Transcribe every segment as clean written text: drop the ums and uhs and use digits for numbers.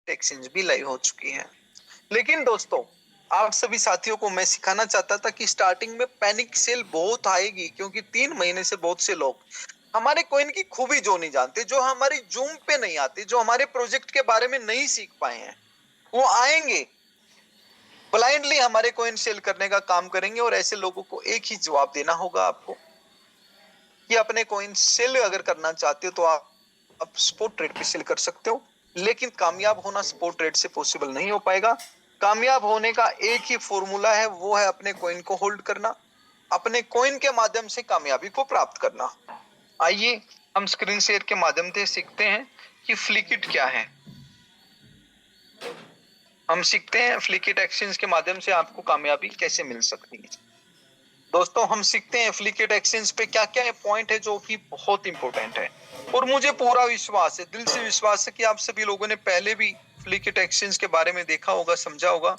Exchange भी live हो चुकी है। लेकिन दोस्तों, आप सभी साथियों को मैं सिखाना चाहता था कि स्टार्टिंग में पैनिक सेल बहुत आएगी, क्योंकि 3 महीने से बहुत से लोग हमारे कॉइन की खूबी जो नहीं जानते, जो हमारी जूम पे नहीं आते, जो हमारे प्रोजेक्ट के बारे में नहीं सीख पाए हैं, वो आएंगे, ब्लाइंडली हमारे कॉइन सेल करने का काम करेंगे। और ऐसे लोगों को एक ही जवाब देना होगा आपको कि अपने कॉइन सेल अगर करना चाहते हो तो आप स्पॉट ट्रेड पे सेल कर सकते हो, लेकिन कामयाब होना स्पॉट ट्रेड से पॉसिबल नहीं हो पाएगा। कामयाब होने का एक ही फॉर्मूला है, वो है अपने कॉइन को होल्ड करना, अपने कॉइन के माध्यम से कामयाबी को प्राप्त करना। आइए हम स्क्रीन शेयर के माध्यम से सीखते हैं कि फ्लिकिट क्या है। हम सीखते हैं फ्लिकिट एक्सचेंज के माध्यम से आपको कामयाबी कैसे मिल सकती है। दोस्तों, हम सीखते हैं फ्लिकिट एक्सचेंज पे क्या क्या पॉइंट है जो कि बहुत इंपॉर्टेंट है। और मुझे पूरा विश्वास है, दिल से विश्वास है कि आप सभी लोगों ने पहले भी फ्लिकिट एक्सचेंज के बारे में देखा होगा, समझा होगा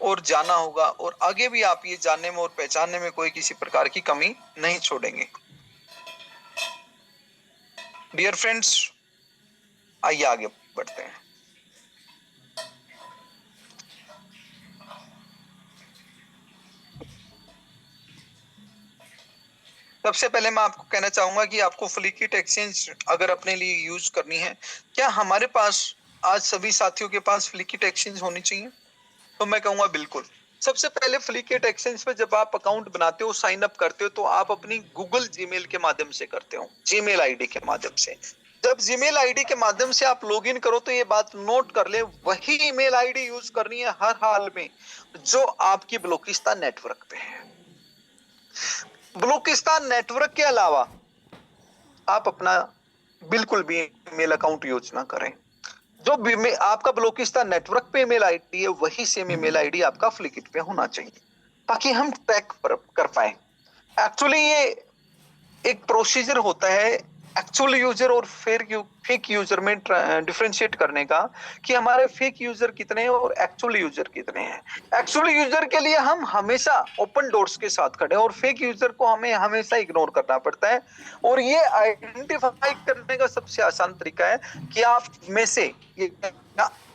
और जाना होगा, और आगे भी आप ये जानने में और पहचानने में कोई किसी प्रकार की कमी नहीं छोड़ेंगे। डियर फ्रेंड्स, आइए आगे बढ़ते हैं। सबसे पहले मैं आपको कहना चाहूंगा कि आपको फ्लिकिट एक्सचेंज अगर अपने लिए यूज करनी है, क्या हमारे पास आज सभी साथियों के पास फ्लिकिट एक्सचेंज होनी चाहिए? तो मैं कहूंगा बिल्कुल। सबसे पहले फ्लिकिट एक्सचेंज पे जब आप अकाउंट बनाते हो, साइन अप करते हो, तो आप अपनी गूगल जीमेल के माध्यम से करते हो, जीमेल आईडी के माध्यम से। जब जीमेल आईडी के माध्यम से आप लॉगिन करो तो ये बात नोट कर ले, वही ईमेल आईडी यूज करनी है हर हाल में जो आपकी ब्लॉकिस्तान नेटवर्क पे है। ब्लॉकिस्तान नेटवर्क के अलावा आप अपना बिल्कुल भी ईमेल अकाउंट यूज ना करें। जो भी आपका ब्लॉकिस्तान नेटवर्क पे ईमेल आईडी है, वही सेम ईमेल आईडी आपका फ्लिकिट पे होना चाहिए, ताकि हम ट्रैक कर पाए। एक्चुअली ये एक प्रोसीजर होता है एक्चुअल यूजर और फेक यूजर में डिफरेंशिएट करने का, कि हमारे फेक यूजर कितने हैं और एक्चुअल यूजर कितने हैं। एक्चुअल यूजर के लिए हम हमेशा ओपन डोर्स के साथ खड़े हैं, और फेक यूजर को हमें हमेशा इग्नोर करना पड़ता है। और ये आइडेंटिफाई करने का सबसे आसान तरीका है कि आप में से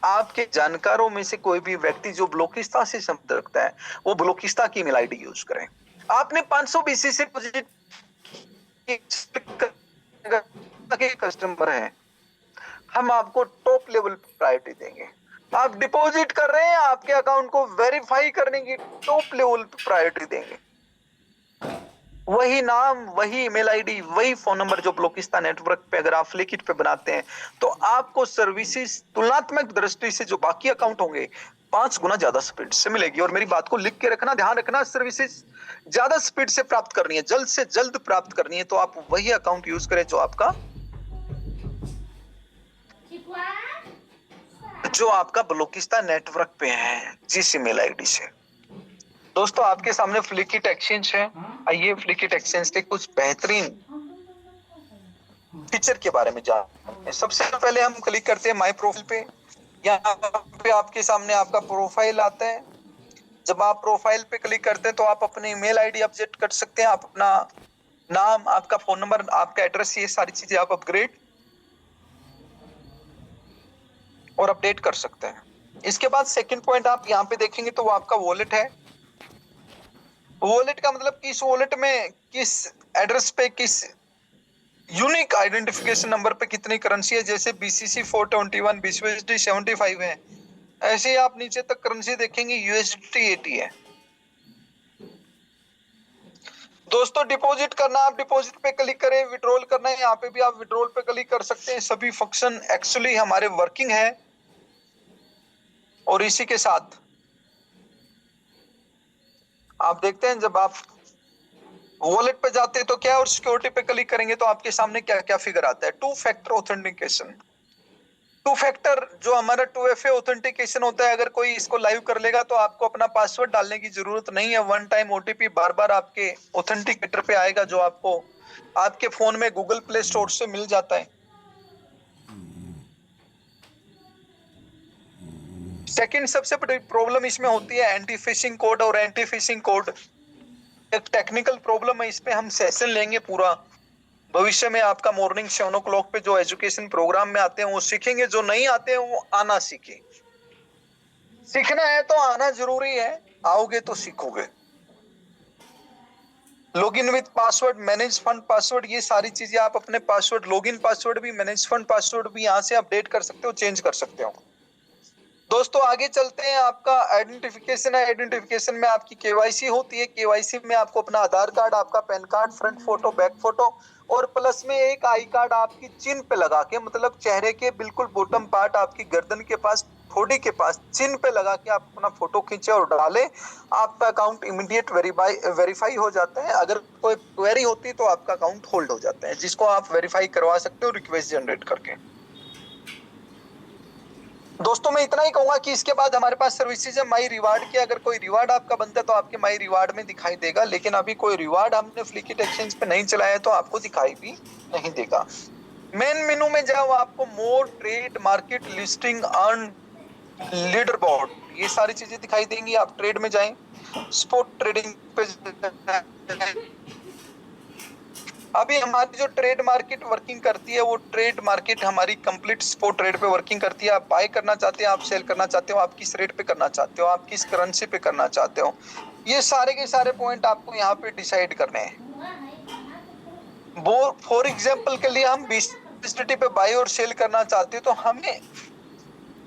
आपके जानकारों में से कोई भी व्यक्ति जो ब्लॉकिस्ता से संपर्क रखता है, वो ब्लॉकिस्ता की ईमेल आईडी यूज करें। आपने 500 BC से कस्टमर है, हम आपको टॉप लेवल प्रायोरिटी देंगे। आप डिपॉजिट कर रहे हैं, आपके अकाउंट को वेरीफाई करने की टॉप लेवल प्रायोरिटी देंगे। वही नाम, वही ईमेल आईडी, वही फोन नंबर जो ब्लॉकिस्ता नेटवर्क पे अगर आप फ्लिकिट पे बनाते हैं, तो आपको सर्विसेज तुलनात्मक दृष्टि से जो बाकी अकाउंट होंगे 5 गुना ज्यादा स्पीड से मिलेगी। और मेरी बात को लिख के रखना, ध्यान रखना, सर्विसेज ज्यादा स्पीड से प्राप्त करनी है, जल्द से जल्द प्राप्त करनी है, तो आप वही अकाउंट यूज करें जो आपका ब्लॉकिस्ता नेटवर्क पे है, जिस ईमेल आईडी से। दोस्तों, आपके सामने फ्लिकिट एक्सचेंज है। आइए फ्लिकिट एक्सचेंज के कुछ बेहतरीन फीचर के बारे में जानते हैं। सबसे पहले हम क्लिक करते हैं माय प्रोफाइल पे। यहाँ पे आपके सामने आपका प्रोफाइल आता है। जब आप प्रोफाइल पे क्लिक करते हैं तो आप अपनी ईमेल आईडी अपडेट कर सकते हैं, आप अपना नाम, आपका फोन नंबर, आपका एड्रेस, ये सारी चीजें आप अपग्रेड और अपडेट कर सकते हैं। इसके बाद सेकंड पॉइंट आप यहाँ पे देखेंगे तो वो आपका वॉलेट है। वॉलेट का मतलब किस वॉलेट में, किस एड्रेस पे, किस यूनिक आइडेंटिफिकेशन नंबर पे कितनी करेंसी है। जैसे BCC 421, BUSD 75 है, ऐसे ही आप नीचे तक करेंसी देखेंगे USDT 80 है। दोस्तों, डिपॉजिट करना, आप डिपॉजिट पे क्लिक करें, विड्रॉल करना है, यहाँ पे भी आप विड्रॉल पे क्लिक कर सकते हैं। सभी फंक्शन एक्चुअली हमारे वर्किंग है। और इसी के साथ आप देखते हैं, जब आप वॉलेट पे जाते हैं तो क्या, और सिक्योरिटी पे क्लिक करेंगे तो आपके सामने क्या क्या फिगर आता है। 2 फैक्टर ऑथेंटिकेशन। 2 फैक्टर जो हमारा 2FA ऑथेंटिकेशन होता है, अगर कोई इसको लाइव कर लेगा तो आपको अपना पासवर्ड डालने की जरूरत नहीं है। 1 टाइम OTP बार बार आपके ऑथेंटिकेटर पे आएगा, जो आपको आपके फोन में गूगल प्ले स्टोर से मिल जाता है। सेकंड सबसे बड़ी प्रॉब्लम इसमें होती है एंटी फिशिंग कोड। और एंटी फिशिंग कोड एक टेक्निकल प्रॉब्लम है, इस पे हम सेशन लेंगे पूरा। भविष्य में आपका मॉर्निंग 7 o'clock पे जो एजुकेशन प्रोग्राम में आते हैं वो सीखेंगे, जो नहीं आते हैं वो आना सीखे। सीखना है तो आना जरूरी है, आओगे तो सीखोगे। Login with password, manage fund password, ये सारी चीजें आप अपने पासवर्ड, लॉगिन पासवर्ड भी, मैनेज फंड पासवर्ड भी यहाँ से अपडेट कर सकते हो, चेंज कर सकते हो। दोस्तों आगे चलते हैं। आपका आइडेंटिफिकेशन है, आइडेंटिफिकेशन में आपकी केवाईसी होती है। केवाईसी में आपको अपना आधार कार्ड, आपका pan card, front photo, back photo और प्लस में एक आई कार्ड आपकी चिन्ह पे लगा के, मतलब चेहरे के बिल्कुल बॉटम पार्ट आपकी गर्दन के पास, ठोड़ी के पास चिन्ह पे लगा के आप अपना फोटो खींचे और डाले, आपका अकाउंट इमीडिएट वेरीफाई हो जाता है। अगर कोई क्वेरी होती है तो आपका अकाउंट होल्ड हो जाता है, जिसको आप वेरीफाई करवा सकते हो रिक्वेस्ट जनरेट करके। दोस्तों मैं इतना ही कहूंगा कि इसके बाद हमारे पास सर्विसेज है माई रिवार्ड की। अगर कोई रिवार्ड आपका बनता है तो आपके माई रिवार्ड में दिखाई देगा, लेकिन अभी कोई रिवार्ड हमने फ्लिकिट एक्सचेंज पे नहीं चलाया है तो आपको दिखाई भी नहीं देगा। मेन मेनू में जाओ, आपको more, trade, market, listing, earn, leaderboard, ये सारी चीजें दिखाई देंगी। आप ट्रेड में जाएं, स्पॉट ट्रेडिंग पे जाएं। अभी हमारी जो ट्रेड मार्केट वर्किंग करती है वो ट्रेड मार्केट हमारी कंप्लीट स्पॉट ट्रेड पे वर्किंग करती है। आप बाय करना चाहते हैं, आप सेल करना चाहते हो, आप किस रेट पे करना चाहते हो, आप किस करेंसी पे करना चाहते हो, ये सारे के सारे पॉइंट आपको यहाँ पे डिसाइड करने हैं। वो फॉर एग्जांपल के लिए हम BCST पे बाय और सेल करना चाहते हो तो हमें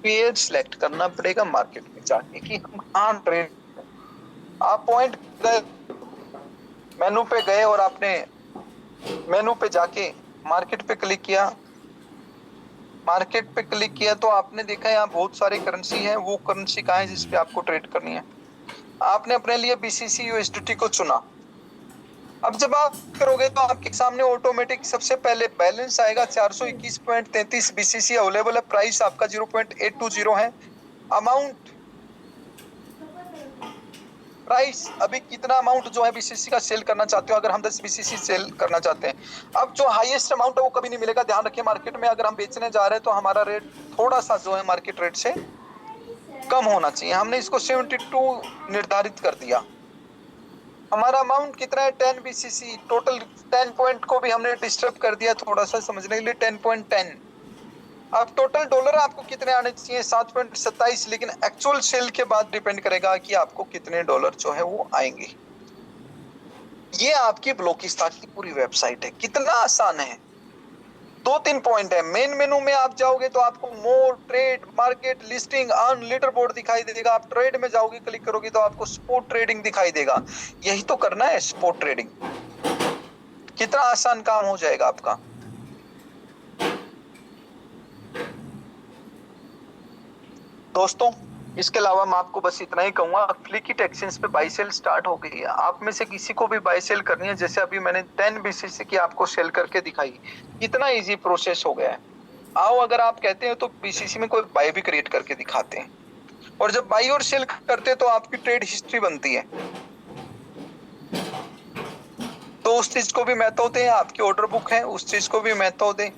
पेयर सिलेक्ट करना पड़ेगा मार्केट में जाके कि हम कहाँ ट्रेड। आप पॉइंट गए, मेनू पे गए और आपने मेनू पे जाके मार्केट पे क्लिक किया। मार्केट पे क्लिक किया तो आपने देखा यहाँ बहुत सारी करेंसी है। वो करेंसी कहाँ है जिसपे आपको ट्रेड करनी है। आपने अपने लिए BCC USDT को चुना। अब जब आप करोगे तो आपके सामने ऑटोमेटिक सबसे पहले बैलेंस आएगा 421.33 BCC अवेलेबल है। प्राइस आपका 0.820 है। अमाउंट, प्राइस अभी कितना अमाउंट जो है BCC का सेल करना चाहते हो। अगर हम 10 BCC सेल करना चाहते हैं, अब जो हाईएस्ट अमाउंट है वो कभी नहीं मिलेगा। ध्यान रखिए मार्केट में अगर हम बेचने जा रहे हैं तो हमारा रेट थोड़ा सा जो है मार्केट रेट से कम होना चाहिए। हमने इसको 72 निर्धारित कर दिया। हमारा अमाउंट कितना है 10 BCC। टोटल 10 पॉइंट को भी हमने डिस्टर्ब कर दिया थोड़ा सा समझने के लिए, 10.10। अब टोटल डॉलर आपको कितने आने चाहिए 7.27, लेकिन एक्चुअल सेल के बाद डिपेंड करेगा कि आपको कितने डॉलर जो है वो आएंगे। ये आपकी ब्लॉकिस्तान की पूरी वेबसाइट है। कितना आसान है। 2-3 पॉइंट है। मेन मेनू में आप जाओगे तो आपको more, trade, market, listing, earn, leaderboard दिखाई देगा। आप ट्रेड में जाओगे, क्लिक करोगे तो आपको स्पॉट ट्रेडिंग दिखाई देगा। यही तो करना है, स्पॉट ट्रेडिंग। कितना आसान काम हो जाएगा आपका। दोस्तों इसके अलावा मैं आपको बस इतना ही कहूंगा, फ्लिकिट एक्सचेंज पे बाई सेल स्टार्ट हो गई है। आप में से किसी को भी बाई सेल करनी है, जैसे अभी मैंने 10 BCC की आपको सेल करके दिखाई, कितना इजी प्रोसेस हो गया है। आओ अगर आप कहते हैं तो BCC में कोई बाय भी क्रिएट करके दिखाते हैं, और जब बाई और सेल करते हैं तो आपकी ट्रेड हिस्ट्री बनती है। तो उस चीज को भी महत्व दें। आपकी ऑर्डर बुक है उस चीज को भी महत्व दें।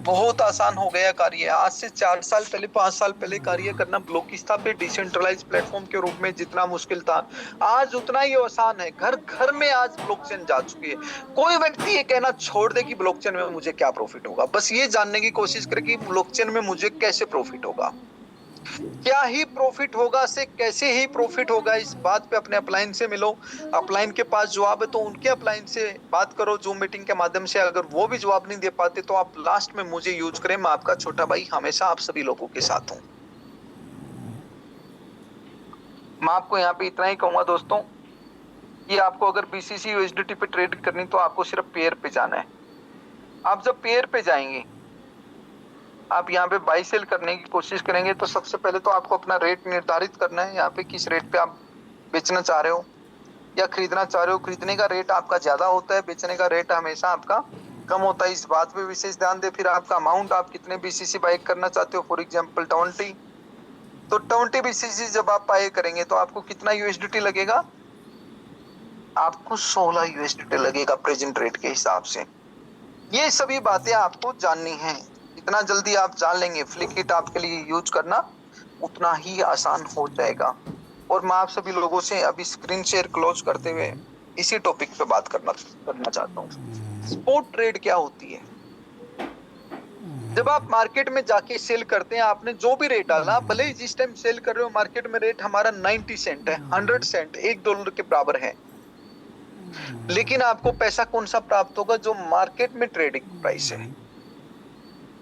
बहुत आसान हो गया कार्य। आज से 4 साल पहले, 5 साल पहले कार्य करना ब्लॉकिस्ता पे डिसेंट्रलाइज प्लेटफॉर्म के रूप में जितना मुश्किल था, आज उतना ही आसान है। घर घर में आज ब्लॉकचेन जा चुकी है। कोई व्यक्ति ये कहना छोड़ दे कि ब्लॉकचेन में मुझे क्या प्रॉफिट होगा, बस ये जानने की कोशिश करे कि ब्लॉकचेन में मुझे कैसे प्रॉफिट होगा, क्या ही प्रॉफिट होगा, से कैसे ही प्रॉफिट होगा। इस बात पे अपने अपलाइन से मिलो। अपलाइन के पास जवाब है तो उनके अपलाइन से बात करो जूम मीटिंग के माध्यम से। अगर वो भी जवाब नहीं दे पाते तो आप लास्ट में मुझे यूज करें। मैं आपका छोटा भाई हमेशा आप सभी लोगों के साथ हूं। मैं आपको यहाँ पे इतना ही कहूंगा दोस्तों कि आपको अगर BCC USDT पे ट्रेड करनी तो आपको सिर्फ पेयर पे जाना है। आप जब पेयर पे जाएंगे, आप यहाँ पे बाई सेल करने की कोशिश करेंगे तो सबसे पहले तो आपको अपना रेट निर्धारित करना है। यहाँ पे किस रेट पे आप बेचना चाह रहे हो या खरीदना चाह रहे हो। खरीदने का रेट आपका ज्यादा होता है, बेचने का रेट हमेशा आपका कम होता है। इस बात पे विशेष ध्यान दे। फिर आपका अमाउंट, आप कितने BCC बाय करना चाहते हो। फॉर एग्जाम्पल 20, तो 20 BCC जब आप बाय करेंगे तो आपको कितना USDT लगेगा, आपको 16 USDT लगेगा प्रेजेंट रेट के हिसाब से। ये सभी बातें आपको जाननी है। जितना जल्दी आप जान लेंगे फ्लिकिट आपके लिए यूज करना उतना ही आसान हो जाएगा। और मैं आप सभी लोगों से अभी स्क्रीन शेयर क्लोज करते हुए इसी टॉपिक पे बात करना चाहता हूँ। स्पॉट ट्रेड क्या होती है? जब आप मार्केट में जाके सेल करते हैं, आपने जो भी रेट डाला, भले ही जिस टाइम सेल कर रहे हो मार्केट में रेट हमारा 90 सेंट है, 100 सेंट, $1 के बराबर है, लेकिन आपको पैसा कौन सा प्राप्त होगा? जो मार्केट में ट्रेडिंग प्राइस है।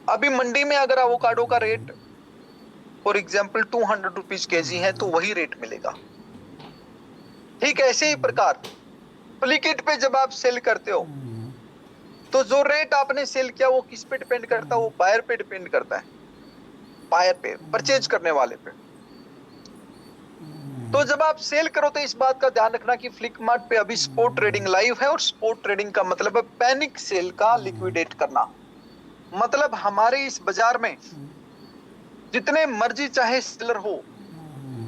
अभी मंडी में अगर एवोकाडो का rate for example 200 rupees KG है, तो वही रेट मिलेगा। ठीक ऐसे ही प्रकार फ्लिकिट पे जब आप सेल करते हो, तो जो रेट आपने सेल किया वो किस पे डिपेंड करता है? वो बायर पे डिपेंड करता है, बायर पे, परचेज करने वाले पे। तो जब आप सेल करो तो इस बात का ध्यान रखना कि फ्लिपकार्ट पे अभी स्पॉट ट्रेडिंग लाइव है, और स्पॉट ट्रेडिंग का मतलब है पैनिक सेल का लिक्विडेट करना। मतलब हमारे इस बाजार में जितने मर्जी चाहे सेलर हो,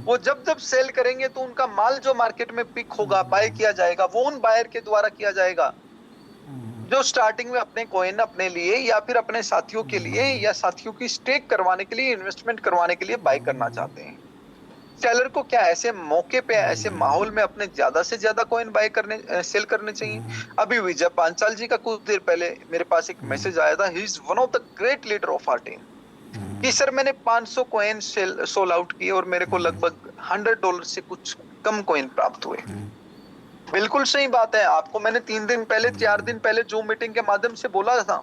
वो जब जब सेल करेंगे तो उनका माल जो मार्केट में पिक होगा, बाय किया जाएगा, वो उन बायर के द्वारा किया जाएगा जो स्टार्टिंग में अपने कॉइन अपने लिए या फिर अपने साथियों के लिए या साथियों की स्टेक करवाने के लिए, इन्वेस्टमेंट करवाने के लिए बाय करना चाहते हैं। सेलर को क्या ऐसे मौके पे, ऐसे माहौल में अपने ज्यादा से ज्यादा कॉइन बाय करने, सेल करने चाहिए। अभी विजय पांचाल जी का कुछ देर पहले मेरे पास एक मैसेज आया था, he is one of the great leader of our team, कि सर मैंने 500 कॉइन सोल आउट किए और मेरे को लगभग $100 से कुछ कम कॉइन प्राप्त हुए। बिल्कुल सही बात है। आपको मैंने 3 दिन पहले, 4 दिन पहले जूम मीटिंग के माध्यम से बोला था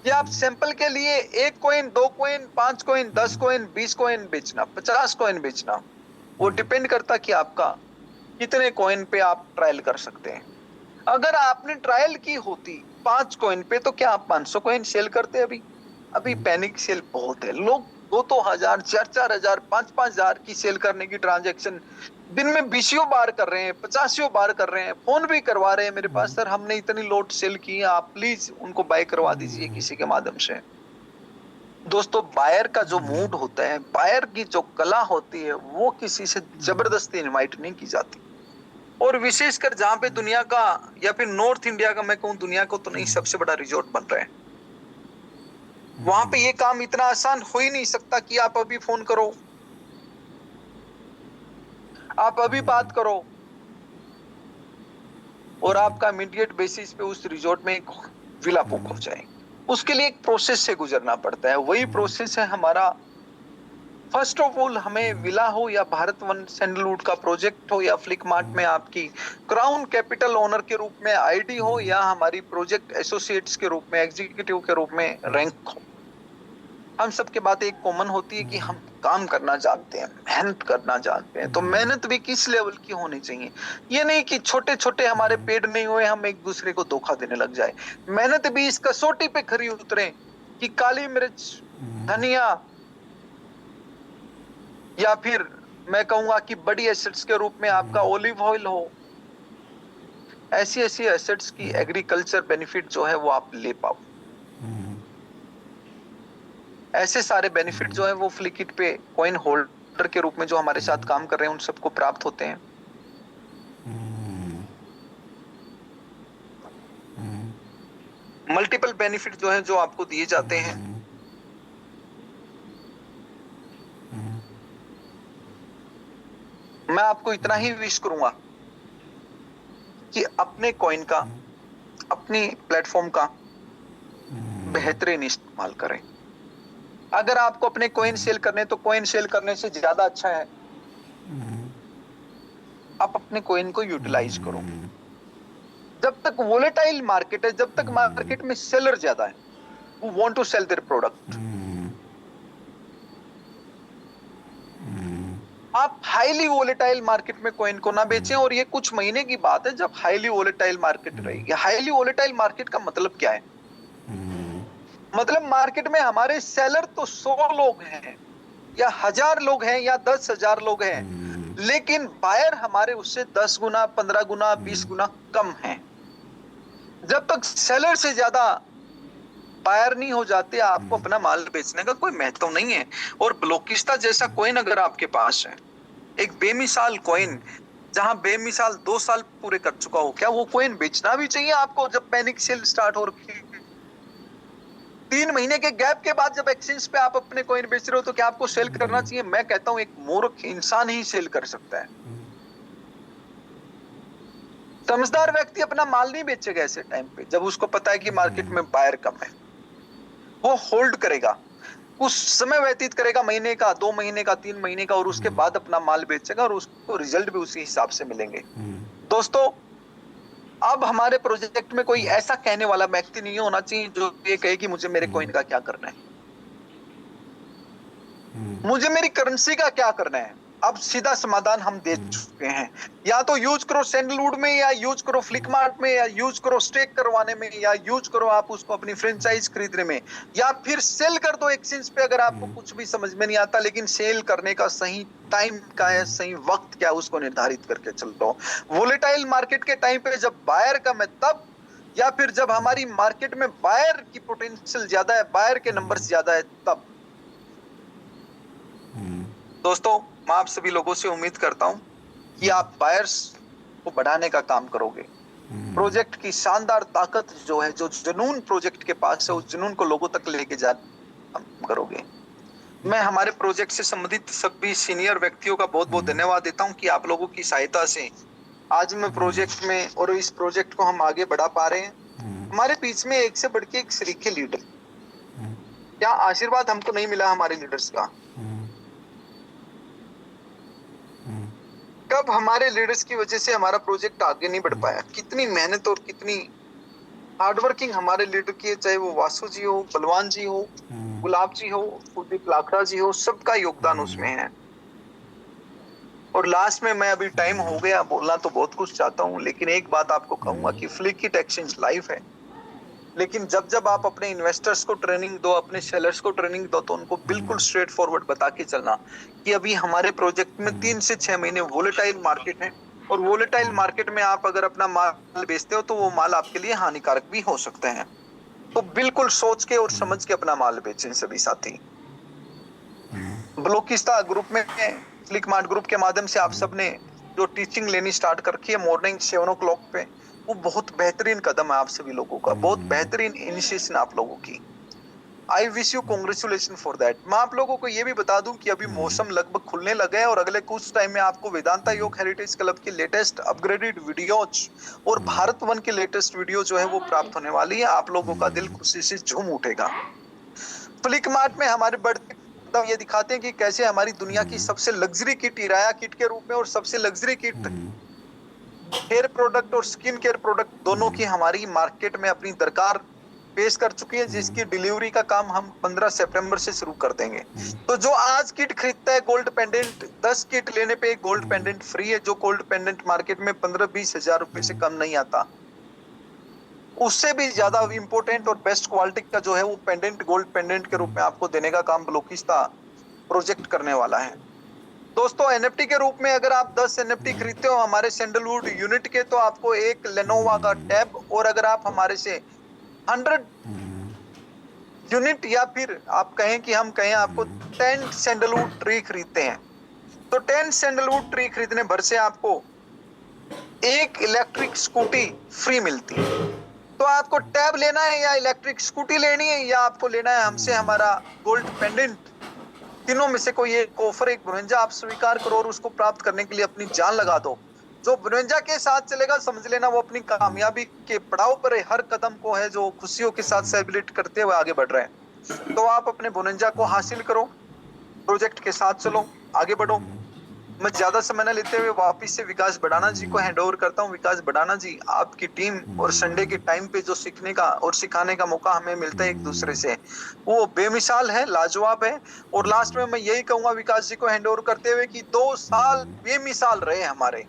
कि आप सैंपल के लिए 1 coin, 2 coin, 5 coin, 10 coin, 20 coin बेचना, 50 कॉइन बेचना, वो डिपेंड करता कि आपका कितने कॉइन पे आप ट्रायल कर सकते हैं। अगर आपने ट्रायल की होती 5 कॉइन पे, तो क्या आप 500 कॉइन सेल करते? अभी पैनिक सेल बहुत है। लोग 2-2 हजार, 4-4 हजार, 5-5 हजार की सेल करने की ट्रांजैक्शन दिन में 20 बार कर रहे हैं, 50 बार कर रहे हैं, फोन भी करवा रहे हैं मेरे पास, सर हमने इतनी लोट सेल की है, आप प्लीज उनको बाय करवा दीजिए किसी के माध्यम से। दोस्तों, बायर का जो मूड होता है, बायर की जो कला होती है, वो किसी से जबरदस्ती इनवाइट नहीं की जाती। और विशेषकर जहां पे दुनिया का, या फिर नॉर्थ इंडिया का, मैं कहूं दुनिया को तो नहीं, सबसे बड़ा रिजॉर्ट बन रहा है, वहां पे ये काम इतना आसान हो ही नहीं सकता कि आप अभी फोन करो, आप अभी बात करो और आपका इमीडिएट बेसिस पे उस रिजॉर्ट में एक विला बुक हो जाए। उसके लिए एक प्रोसेस से गुजरना पड़ता है। वही प्रोसेस है हमारा। फर्स्ट ऑफ ऑल, हमें विला हो या भारत वन सैंडलवुड का प्रोजेक्ट हो या फ्लिकमार्ट में आपकी क्राउन कैपिटल ओनर के रूप में आईडी हो या हमारी प्रोजेक्ट एसोसिएट्स के रूप में, एग्जीक्यूटिव के रूप में रैंक हो, हम सबके बात एक कॉमन होती है कि हम काम करना जानते हैं, मेहनत करना जानते हैं। तो मेहनत भी किस लेवल की होनी चाहिए? ये नहीं कि छोटे छोटे हमारे पेड़ नहीं हुए हम एक दूसरे को धोखा देने लग जाए। मेहनत भी इस कसौटी पे खरी उतरे कि काली मिर्च, धनिया, या फिर मैं कहूंगा कि बड़ी एसेट्स के रूप में आपका ऑलिव ऑयल हो। ऐसी ऐसी एसेट्स की एग्रीकल्चर बेनिफिट जो है वो आप ले पाओ। ऐसे सारे बेनिफिट जो है वो फ्लिकिट पे कॉइन होल्डर के रूप में जो हमारे साथ काम कर रहे हैं उन सबको प्राप्त होते हैं। मल्टीपल बेनिफिट जो है जो आपको दिए जाते हैं। मैं आपको इतना ही विश करूंगा कि अपने कॉइन का, अपनी प्लेटफॉर्म का बेहतरीन इस्तेमाल करें। अगर आपको अपने कॉइन सेल करने, तो कॉइन सेल करने से ज्यादा अच्छा है आप अपने कॉइन को यूटिलाइज करो। जब तक वोलेटाइल मार्केट है, जब तक मार्केट में सेलर ज्यादा है, who want to sell their product, आप हाईली वोलेटाइल मार्केट में कॉइन को ना बेचें। और ये कुछ महीने की बात है जब हाईली वोलेटाइल मार्केट रहेगी। हाईली वोलेटाइल मार्केट का मतलब क्या है? मतलब मार्केट में हमारे सेलर तो 100 लोग हैं या 1000 लोग हैं या 10,000 लोग हैं, लेकिन बायर हमारे उससे 10 गुना, 15 गुना, 20 गुना कम हैं। जब तक सेलर से ज्यादा बायर नहीं हो जाते, आपको अपना माल बेचने का कोई महत्व नहीं है। और ब्लॉकिस्ता जैसा कॉइन अगर आपके पास है, एक बेमिसाल कॉइन, जहां बेमिसाल 2 साल पूरे कर चुका हो, क्या वो कॉइन बेचना भी चाहिए आपको? जब पैनिक सेल स्टार्ट हो रखी, 3 महीने के गैप के बाद जब एक्सचेंज पे आप अपने कॉइन बेच रहे हो, तो क्या आपको सेल करना चाहिए? मैं कहता हूं एक मूर्ख इंसान ही सेल कर सकता है। समझदार व्यक्ति अपना माल नहीं बेचेगा ऐसे टाइम पे, जब उसको पता है कि मार्केट में बायर कम है। वो होल्ड करेगा, कुछ समय व्यतीत करेगा, महीने का, 2 महीने का, 3 महीने का, और उसके बाद अपना माल बेचेगा और उसको रिजल्ट भी उसी हिसाब से मिलेंगे। दोस्तों, अब हमारे प्रोजेक्ट में कोई ऐसा कहने वाला व्यक्ति नहीं होना चाहिए जो ये कहे कि मुझे मेरे कॉइन का क्या करना है, मुझे मेरी करेंसी का क्या करना है। अब सीधा समाधान हम दे चुके हैं, या तो यूज करो सैंडलवुड में, या यूज करो फ्लिकमार्ट में, या यूज करो स्टेक करवाने में, या यूज करो आप उसको अपनी फ्रेंचाइज खरीदने में, या फिर सेल कर दो एक्सचेंज पे। अगर आपको कुछ भी समझ में नहीं आता, लेकिन सेल करने का सही टाइम क्या है, सही वक्त क्या है, उसको निर्धारित करके चल दो। वोलेटाइल मार्केट के टाइम पे जब बायर कम है तब, या फिर जब हमारी मार्केट में बायर की पोटेंशियल ज्यादा है, बायर के नंबर्स ज्यादा है, तब। दोस्तों, मैं आप सभी लोगों से उम्मीद करता हूं कि आप बायर्स को बढ़ाने का काम करोगे। प्रोजेक्ट की शानदार ताकत जो है, जो जुनून प्रोजेक्ट के पास है, उस जुनून को लोगों तक लेके जाने काम करोगे। मैं हमारे प्रोजेक्ट से संबंधित सभी सीनियर व्यक्तियों का बहुत बहुत धन्यवाद देता हूं कि आप लोगों की सहायता से आज मैं प्रोजेक्ट में, और इस प्रोजेक्ट को हम आगे बढ़ा पा रहे हैं। हमारे बीच में एक से बढ़ के एक सरीखे लीडर, क्या आशीर्वाद हमको नहीं मिला हमारे लीडर्स का। कब हमारे लीडर्स की वजह से हमारा प्रोजेक्ट आगे नहीं बढ़ पाया। कितनी मेहनत और कितनी हार्डवर्किंग हमारे लीडर की है, चाहे वो वासु जी हो, बलवान जी हो, गुलाब जी हो, कुलदीप लाखड़ा जी हो, सबका योगदान उसमें है। और लास्ट में, मैं अभी टाइम हो गया, बोलना तो बहुत कुछ चाहता हूँ, लेकिन एक बात आपको कहूंगा कि फ्लिकिट एक्सचेंज लाइव है, लेकिन जब जब आप अपने इन्वेस्टर्स को ट्रेनिंग दो, अपने सेलर्स को ट्रेनिंग दो, तो उनको बिल्कुल स्ट्रेट फॉरवर्ड बता के चलना कि अभी हमारे प्रोजेक्ट में 3 से 6 महीने वोलेटाइल मार्केट है, और वोलेटाइल मार्केट में आप अगर अपना माल बेचते हो तो वो माल आपके लिए हानिकारक भी हो सकते हैं। तो बिल्कुल सोच के और समझ के अपना माल बेचें सभी साथी। ब्लॉकिस्ता ग्रुप में, फ्लिकमार्ट ग्रुप के माध्यम से आप सबने जो टीचिंग लेनी स्टार्ट कर रखी है मॉर्निंग 7 o'clock पे, वो बहुत बेहतरीन कदम है आप सभी लोगों का, बहुत बेहतरीन इनिशिएशन आप लोगों की। आई wish you congratulation for that. मैं आप लोगों को ये भी बता दूं कि अभी मौसम लगभग खुलने लगे हैं, और अगले कुछ टाइम में आपको वेदांता योग हेरिटेज क्लब की लेटेस्ट अपग्रेडेड वीडियोज और भारत वन की लेटेस्ट वीडियो जो है वो प्राप्त होने वाली है। आप लोगों का दिल खुशी से झूम उठेगा। फ्लिकमार्ट में हमारे बढ़ते कदम ये दिखाते हैं कि कैसे हमारी दुनिया की सबसे लग्जरी किट इराया किट के रूप में, और सबसे लग्जरी किट हेयर प्रोडक्ट और स्किन केयर प्रोडक्ट दोनों की हमारी मार्केट में अपनी दरकार पेश कर चुकी है, जिसकी डिलीवरी का काम हम 15 सितंबर से शुरू कर देंगे। तो जो आज किट खरीदता है गोल्ड पेंडेंट, 10 किट लेने पे एक गोल्ड पेंडेंट फ्री है, जो गोल्ड पेंडेंट मार्केट में 15-20 हजार रुपए से कम नहीं आता। उससे भी ज्यादा इंपोर्टेंट और बेस्ट क्वालिटी का जो है वो पेंडेंट गोल्ड पेंडेंट के रूप में आपको देने का काम ब्लॉकिस्ता प्रोजेक्ट करने वाला है। दोस्तों, एनएफटी के रूप में अगर आप 10 एनएफटी खरीदते हो हमारे सैंडलवुड यूनिट के, तो आपको एक लेनोवा का टैब, और अगर आप हमारे से 100 यूनिट, या फिर आप कहें कि हम कहें आपको 10 सैंडलवुड ट्री खरीदते हैं, तो 10 सैंडलवुड ट्री खरीदने भर से आपको एक इलेक्ट्रिक स्कूटी फ्री मिलती है। तो आपको टैब लेना है, या इलेक्ट्रिक स्कूटी लेनी है, या आपको लेना है हमसे हमारा गोल्ड पेंडेंट, तीनों में से कोई एक ऑफर, एक 52 आप स्वीकार करो, और उसको प्राप्त करने के लिए अपनी जान लगा दो। जो 52 के साथ चलेगा, समझ लेना वो अपनी कामयाबी के पड़ाव पर है, हर कदम को है जो खुशियों के साथ सेलिब्रेट करते हुए आगे बढ़ रहे हैं। तो आप अपने 52 को हासिल करो, प्रोजेक्ट के साथ चलो, आगे बढ़ो। मैं ज्यादा समय न लेते हुए वापिस से विकास बढ़ाना जी को हैंड ओवर करता हूँ। विकास बढ़ाना जी, आपकी टीम और संडे के टाइम पे जो सीखने का और सिखाने का मौका हमें मिलता है एक दूसरे से, वो बेमिसाल है, लाजवाब है। और लास्ट में मैं यही कहूंगा विकास जी को हैंड ओवर करते हुए कि 2 साल बेमिसाल रहे हमारे,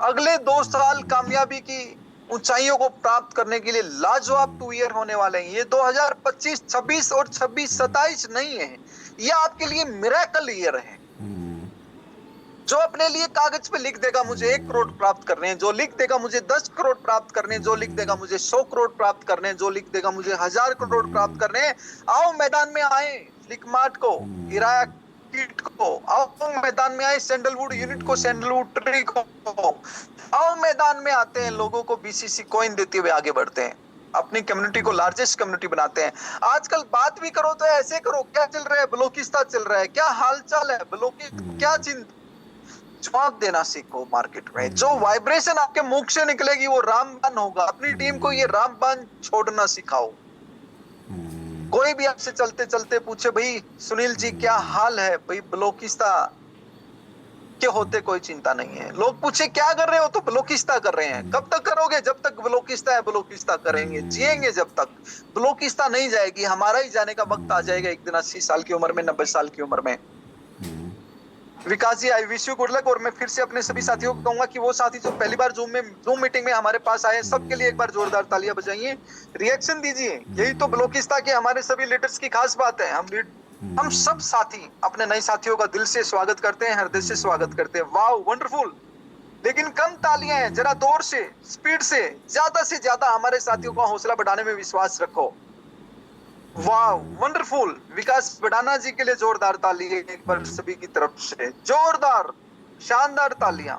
अगले 2 साल कामयाबी की ऊंचाइयों को प्राप्त करने के लिए लाजवाब 2 ईयर होने वाले हैं। ये 2025, 26 और 26, 27 नहीं है, ये आपके लिए मिरेकल ईयर है। जो अपने लिए कागज पे लिख देगा मुझे 1 करोड़ प्राप्त करने हैं, जो लिख देगा मुझे 10 करोड़ प्राप्त करने हैं, जो लिख देगा मुझे 100 करोड़ प्राप्त करने हैं, जो लिख देगा मुझे 1000 करोड़ प्राप्त करने हैं, आओ मैदान में आए। फ्लिकमार्ट को, इराया किट को, आओ मैदान में आए। सैंडलवुड यूनिट को, सैंडलवुड ट्री को, आओ मैदान में आते हैं। लोगों को बीसीसी कॉइन देते हुए आगे बढ़ते हैं, अपनी कम्युनिटी को लार्जेस्ट कम्युनिटी बनाते हैं। आजकल बात भी करो तो ऐसे करो, क्या चल रहा है, ब्लॉकिस्ता चल रहा है, क्या हालचाल है, ब्लॉकी क्या चिंता, जवाब देना सीखो मार्केट में। जो वाइब्रेशन आपके मुख से निकलेगी वो रामबाण होगा। अपनी टीम को ये रामबाण छोड़ना सिखाओ। कोई भी आपसे चलते चलते पूछे भाई सुनील जी क्या हाल है, भाई ब्लॉकिस्ता के होते कोई चिंता नहीं है। लोग पूछे क्या कर रहे हो, तो ब्लॉकिस्ता कर रहे हैं। कब तक करोगे, जब तक ब्लॉकिस्ता है ब्लॉकिस्ता करेंगे, जिएंगे जब तक। ब्लॉकिस्ता नहीं जाएगी, हमारा ही जाने का वक्त आ जाएगा एक दिन, 80 साल की उम्र में, 90 साल की उम्र में। Vikas ji I wish you good luck. और मैं फिर से अपने सभी साथियों को कहूंगा कि वो साथी जो पहली बार जूम मीटिंग में हमारे पास आए, सबके लिए एक बार जोरदार तालियां बजाइए, रिएक्शन दीजिए। यही तो ब्लॉकिस्ता के हमारे सभी लीडर्स की खास बात है। हम सब साथी अपने नए साथियों का दिल से स्वागत करते हैं, हृदय से स्वागत करते हैं। वाह वंडरफुल। लेकिन कम तालियां हैं, जरा जोर से, स्पीड से ज्यादा हमारे साथियों का हौसला बढ़ाने में विश्वास रखो। वाह वंडरफुल। विकास बड़ाना जी के लिए जोरदार ताली एक बार सभी की तरफ से, जोरदार शानदार तालियां।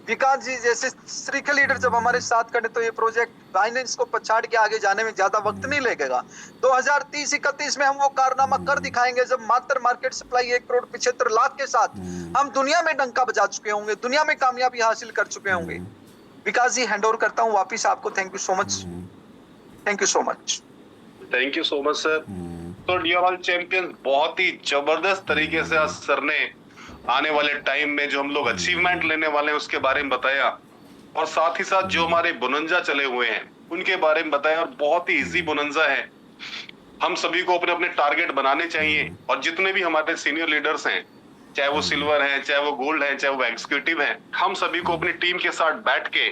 विकास जी जैसे श्रीखल लीडर जब हमारे साथ खड़े तो ये प्रोजेक्ट फाइनेंस को पछाड़ के आगे जाने में ज्यादा वक्त नहीं लगेगा। 2030-31 में हम वो कारनामा कर दिखाएंगे जब मात्र मार्केट सप्लाई 1,75,00,000 के साथ हम दुनिया में डंका बजा चुके होंगे, दुनिया में कामयाबी हासिल कर चुके होंगे। विकास जी हैंड ओवर करता हूँ वापिस आपको। Thank you so much, thank you so much. Thank you so much sir. तो डियर ऑल चैंपियंस, बहुत ही जबरदस्त तरीके से आज सर ने आने वाले टाइम में जो हम लोग अचीवमेंट लेने वाले हैं उसके बारे में बताया, और साथ ही साथ जो हमारे बुनंजा चले हुए हैं उनके बारे में बताया। और बहुत ही इजी बुनंजा है। हम सभी को अपने अपने टारगेट बनाने चाहिए, और जितने भी हमारे सीनियर लीडर्स हैं, चाहे वो सिल्वर हैं, चाहे वो गोल्ड हैं, चाहे वो एग्जीक्यूटिव हैं, हम सभी को अपनी टीम के साथ बैठ के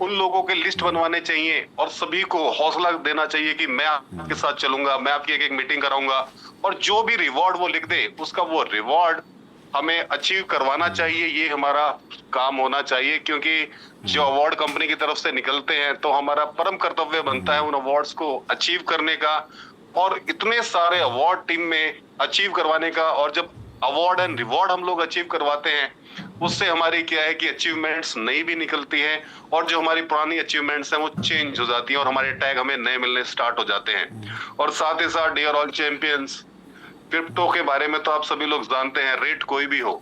उन लोगों के लिस्ट बनवाने चाहिए और सभी को हौसला देना चाहिए कि मैं आपके साथ चलूंगा, मैं आपकी एक एक मीटिंग कराऊंगा, और जो भी रिवॉर्ड वो लिख दे उसका वो रिवॉर्ड हमें अचीव करवाना चाहिए। ये हमारा काम होना चाहिए, क्योंकि जो अवार्ड कंपनी की तरफ से निकलते हैं तो हमारा परम कर्तव्य बनता है उन अवार्ड्स को अचीव करने का, और इतने सारे अवार्ड टीम में अचीव करवाने का। और जब अवार्ड एंड रिवॉर्ड हम लोग अचीव करवाते हैं उससे हमारी क्या है कि अचीवमेंट्स नई भी निकलती है, और जो हमारी पुरानी अचीवमेंट्स हैं वो चेंज हो जाती है, और हमारे टैग हमें नए मिलने स्टार्ट हो जाते हैं। और साथ ही साथ डियर ऑल चैंपियंस, क्रिप्टो के बारे में तो आप सभी लोग जानते हैं, रेट कोई भी हो,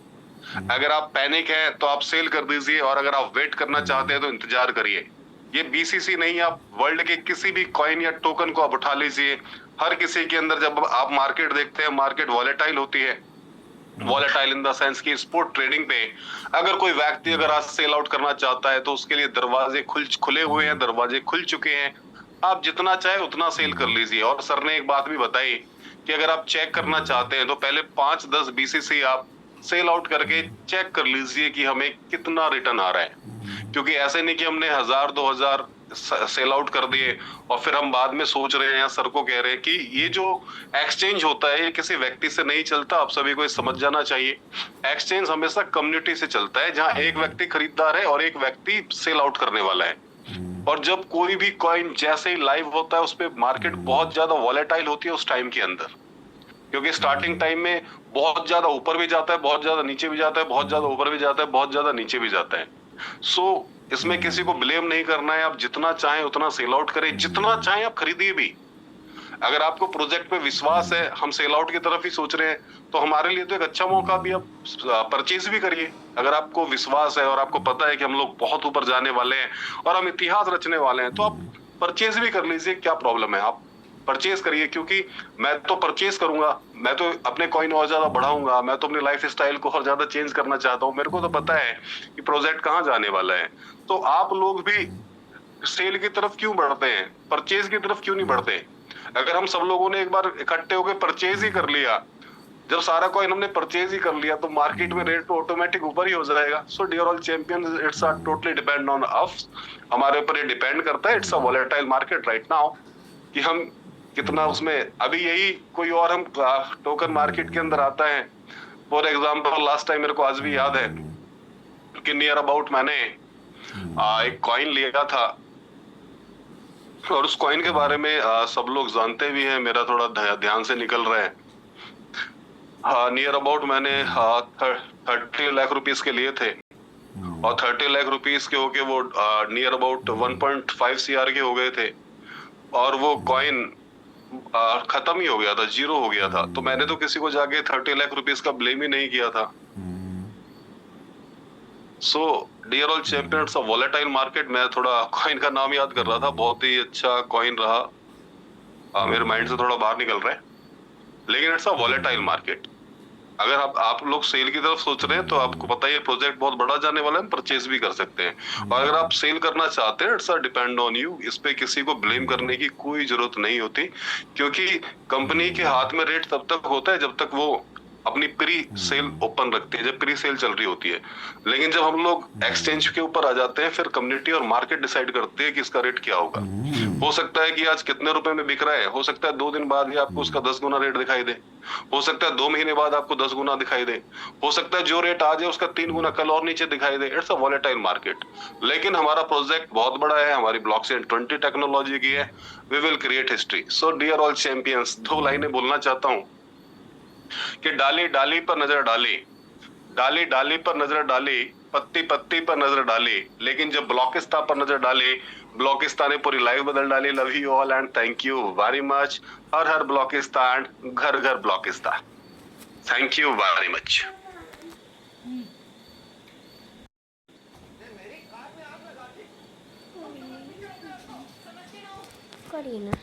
अगर आप पैनिक है तो आप सेल कर दीजिए, और अगर आप वेट करना चाहते हैं तो इंतजार करिए। ये बीसीसी नहीं, आप वर्ल्ड के किसी भी कॉइन या टोकन को आप उठा लीजिए। हर किसी के अंदर जब आप मार्केट देखते हैं, मार्केट वॉलेटाइल होती है। वॉलेटाइल इन द सेंस की स्पोर्ट ट्रेडिंग पे अगर कोई व्यक्ति अगर आज सेल आउट करना चाहता है तो उसके लिए दरवाजे खुले हुए हैं, दरवाजे खुल चुके हैं। आप जितना चाहे उतना सेल कर लीजिए। और सर ने एक बात भी बताई कि अगर आप चेक करना चाहते हैं तो पहले 5-10 बीसीसी आप सेल आउट करके चेक कर लीजिए कि हमें कितना रिटर्न आ रहा है। क्योंकि ऐसे नहीं कि हमने 1000-2000 सेल आउट कर दिए और फिर हम बाद में सोच रहे हैं या सर को कह रहे हैं कि ये जो एक्सचेंज होता है ये किसी व्यक्ति से नहीं चलता। आप सभी को समझ जाना चाहिए, एक्सचेंज हमेशा कम्युनिटी से चलता है, जहां एक व्यक्ति खरीदार है और एक व्यक्ति सेल आउट करने वाला है। और जब कोई भी कॉइन जैसे ही लाइव होता है उस पर मार्केट बहुत ज्यादा वॉलेटाइल होती है उस टाइम के अंदर, क्योंकि स्टार्टिंग टाइम में बहुत ज्यादा ऊपर भी जाता है, बहुत ज्यादा नीचे भी जाता है, बहुत ज्यादा ऊपर भी जाता है, बहुत ज्यादा नीचे भी जाता है। सो इसमें किसी को ब्लेम नहीं करना है। आप जितना चाहें उतना सेल आउट करें, जितना चाहें आप खरीदिए भी। अगर आपको प्रोजेक्ट पे विश्वास है, हम सेल आउट की तरफ ही सोच रहे हैं, तो हमारे लिए तो एक अच्छा मौका भी, आप परचेज भी करिए। अगर आपको विश्वास है और आपको पता है कि हम लोग बहुत ऊपर जाने वाले हैं और हम इतिहास रचने वाले हैं, तो आप परचेज भी कर लीजिए। क्या प्रॉब्लम है, आप परचेज करिए। क्योंकि मैं तो परचेज करूंगा, मैं तो अपने कॉइन और ज्यादा बढ़ाऊंगा, मैं तो अपनी लाइफ स्टाइल को और ज्यादा चेंज करना चाहता हूँ। मेरे को तो पता है कि प्रोजेक्ट कहाँ जाने वाला है। तो आप लोग भी सेल की तरफ क्यों बढ़ते हैं, परचेज की तरफ क्यों नहीं बढ़ते? अगर हम सब लोगों ने एक बार इकट्ठे होकर परचेज ही कर लिया, जब सारा कॉइन हमने परचेज ही कर लिया, तो मार्केट में रेट तो ऑटोमेटिक ऊपर ही हो जाएगा। So dear all champions, it's totally depend on us, हमारे ऊपर ये डिपेंड करता है। It's a volatile market right now, कि हम कितना उसमें, अभी यही कोई और हम टोकन मार्केट के अंदर आता है। फॉर एग्जाम्पल लास्ट टाइम मेरे को आज भी याद है कि नियर अबाउट मैंने एक कॉइन लिया था, और उस कॉइन के बारे में सब लोग जानते भी हैं, मेरा थोड़ा ध्यान से निकल रहा है। नियर अबाउट मैंने 30 लाख रुपीस के लिए थे, और 30 लाख रुपीस के होके वो नियर अबाउट 1.5 CR के हो गए थे, और वो कॉइन खत्म ही हो गया था, जीरो हो गया था। तो मैंने तो किसी को जाके 30 लाख रुपीस का ब्लेम ही नहीं किया था। So dear all champions of volatile market, मैं थोड़ा कॉइन का नाम याद कर रहा था, बहुत ही अच्छा कॉइन रहा। मेरे माइंड से थोड़ा बाहर निकल रहा है, लेकिन इट्स अ वॉलेटाइल मार्केट। अगर आप लोग सेल की तरफ सोच रहे हैं तो आपको पता है ये प्रोजेक्ट बहुत बड़ा जाने वाला है, परचेज भी कर सकते हैं। और अगर आप सेल करना चाहते हैं, it's a depend on you. इस पे किसी को ब्लेम करने की कोई जरूरत नहीं होती, क्योंकि कंपनी के हाथ में रेट तब तक होता है जब तक वो अपनी प्री सेल ओपन रखती है, जब प्री सेल चल रही होती है। लेकिन जब हम लोग एक्सचेंज के ऊपर आ जाते हैं, फिर कम्युनिटी और मार्केट डिसाइड करते हैं कि इसका रेट क्या होगा। हो सकता है कि आज कितने रुपए में बिक रहा है, हो सकता है 2 दिन बाद ही आपको उसका 10 गुना रेट दिखाई दे, हो सकता है 2 महीने बाद आपको 10 गुना दिखाई दे, हो सकता है जो रेट आज है उसका 3 गुना कल और नीचे दिखाई दे। It's a volatile market. लेकिन हमारा प्रोजेक्ट बहुत बड़ा है, हमारी ब्लॉकचेन 20 टेक्नोलॉजी की है। We will create history. So dear all champions, 2 लाइनें बोलना चाहता हूँ कि डाली डाली पर नजर डाली, डाली डाली पर नजर डाली, पत्ती पत्ती पर नजर डाली, लेकिन जब ब्लॉकिस्ता पर नजर डाली, ब्लॉकिस्ता ने पूरी लाइफ बदल डाली। Love you all and thank you very much. हर हर ब्लॉकिस्ता एंड घर घर Blockista. Thank you very much. करिए ना,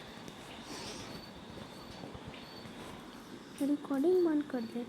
रिकॉर्डिंग बंद कर दे।